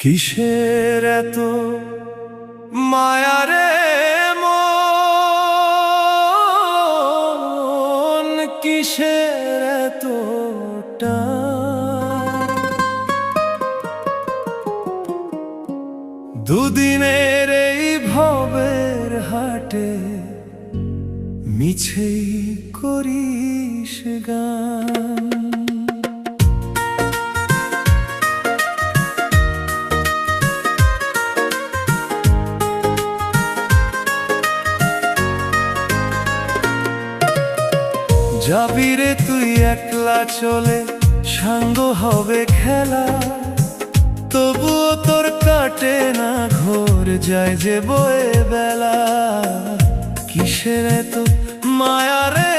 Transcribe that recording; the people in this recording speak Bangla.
কিসের এত মায়া রে মন, কিসের এত টান? দুদিনের এই ভবের হাটে মিছেই করিস গান। যাবি রে তুই একলা চলে, সাঙ্গ হবে খেলা, তবুও তোর কাটে না ঘোর, যায় যে বয়ে বেলা। কিসের এত মায়া রে